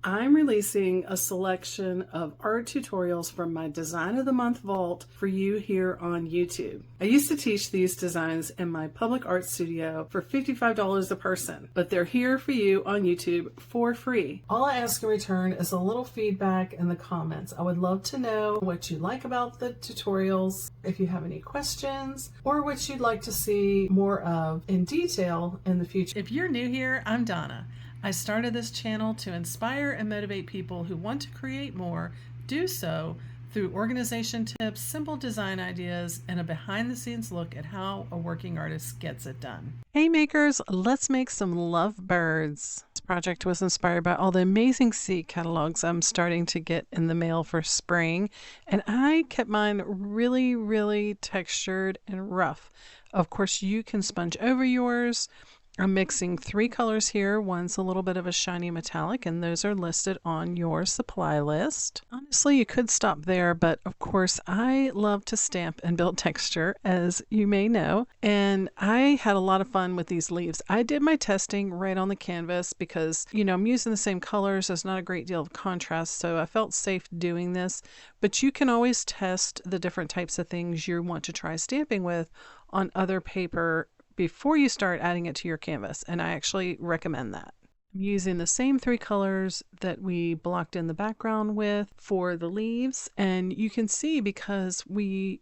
I'm releasing a selection of art tutorials from my Design of the Month vault for you here on YouTube. I used to teach these designs in my public art studio for $55 a person, but they're here for you on YouTube for free. All I ask in return is a little feedback in the comments. I would love to know what you like about the tutorials, if you have any questions, or what you'd like to see more of in detail in the future. If you're new here, I'm Donna. I started this channel to inspire and motivate people who want to create more, do so through organization tips, simple design ideas, and a behind-the-scenes look at how a working artist gets it done. Hey makers, let's make some lovebirds. This project was inspired by all the amazing seat catalogs I'm starting to get in the mail for spring, and I kept mine really textured and rough. Of course, you can sponge over yours. I'm mixing 3 colors here. One's a little bit of a shiny metallic, and those are listed on your supply list. Honestly, you could stop there, but of course, I love to stamp and build texture, as you may know, and I had a lot of fun with these leaves. I did my testing right on the canvas because, I'm using the same colors. There's not a great deal of contrast, so I felt safe doing this, but you can always test the different types of things you want to try stamping with on other paper before you start adding it to your canvas, and I actually recommend that. I'm using the same 3 colors that we blocked in the background with for the leaves, and you can see because we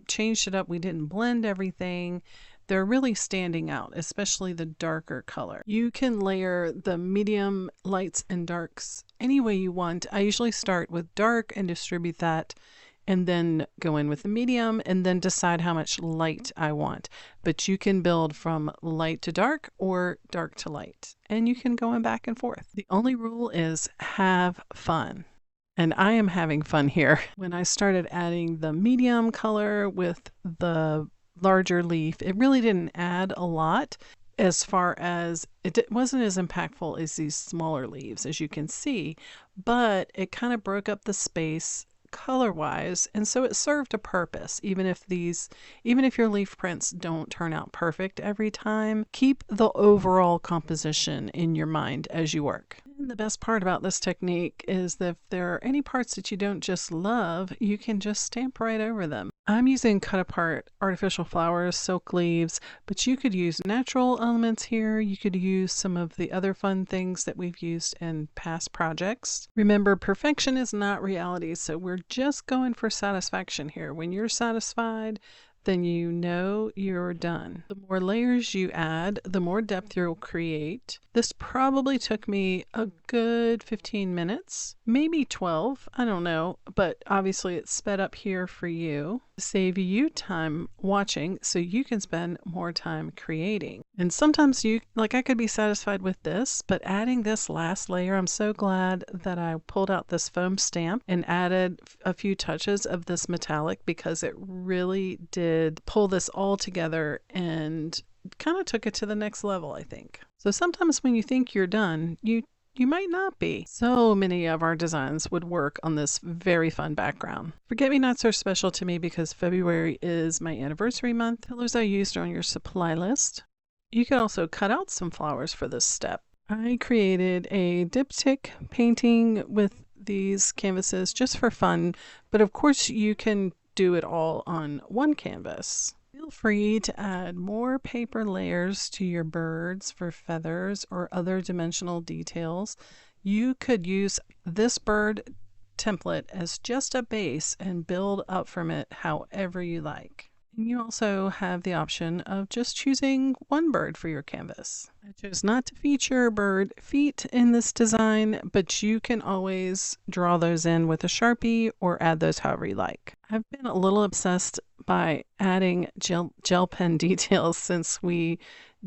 changed it up, we didn't blend everything, they're really standing out, especially the darker color. You can layer the medium lights and darks any way you want. I usually start with dark and distribute that, and then go in with the medium and then decide how much light I want. But you can build from light to dark or dark to light, and you can go in back and forth. The only rule is have fun. And I am having fun here. When I started adding the medium color with the larger leaf, it really didn't add a lot as far as it wasn't as impactful as these smaller leaves, as you can see, but it kind of broke up the space color wise, and so it served a purpose. Even if your leaf prints don't turn out perfect every time, keep the overall composition in your mind as you work. And the best part about this technique is that if there are any parts that you don't just love, you can just stamp right over them. I'm using cut apart artificial flowers, silk leaves, but you could use natural elements here. You could use some of the other fun things that we've used in past projects. Remember, perfection is not reality, so we're just going for satisfaction here. When you're satisfied, then you know you're done. The more layers you add, the more depth you'll create. This probably took me a good 15 minutes, maybe 12, I don't know, but obviously it's sped up here for you to save you time watching so you can spend more time creating. And sometimes I could be satisfied with this, but adding this last layer, I'm so glad that I pulled out this foam stamp and added a few touches of this metallic, because it really did pull this all together and kind of took it to the next level, I think. So sometimes when you think you're done, you might not be. So many of our designs would work on this very fun background. Forget-me-nots are special to me because February is my anniversary month. Colors I used are on your supply list. You could also cut out some flowers for this step. I created a diptych painting with these canvases just for fun, but of course you can do it all on one canvas. Feel free to add more paper layers to your birds for feathers or other dimensional details. You could use this bird template as just a base and build up from it however you like. And you also have the option of just choosing one bird for your canvas. I chose not to feature bird feet in this design, but you can always draw those in with a Sharpie or add those however you like. I've been a little obsessed by adding gel pen details since we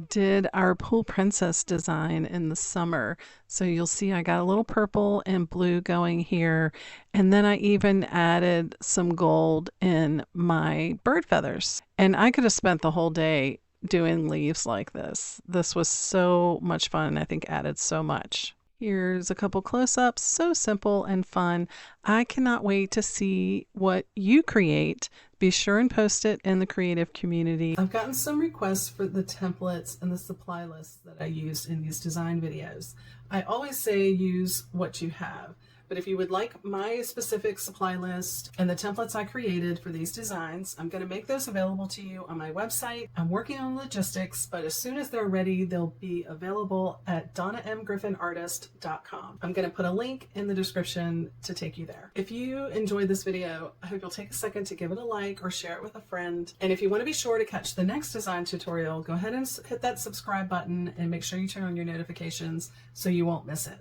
did our Pool Princess design in the summer. So you'll see I got a little purple and blue going here. And then I even added some gold in my bird feathers. And I could have spent the whole day doing leaves like this. This was so much fun, and I think added so much. Here's a couple close-ups, so simple and fun. I cannot wait to see what you create. Be sure and post it in the creative community. I've gotten some requests for the templates and the supply lists that I used in these design videos. I always say use what you have. But if you would like my specific supply list and the templates I created for these designs, I'm going to make those available to you on my website. I'm working on logistics, but as soon as they're ready, they'll be available at donnamgriffinartist.com. I'm going to put a link in the description to take you there. If you enjoyed this video, I hope you'll take a second to give it a like or share it with a friend. And if you want to be sure to catch the next design tutorial, go ahead and hit that subscribe button and make sure you turn on your notifications so you won't miss it.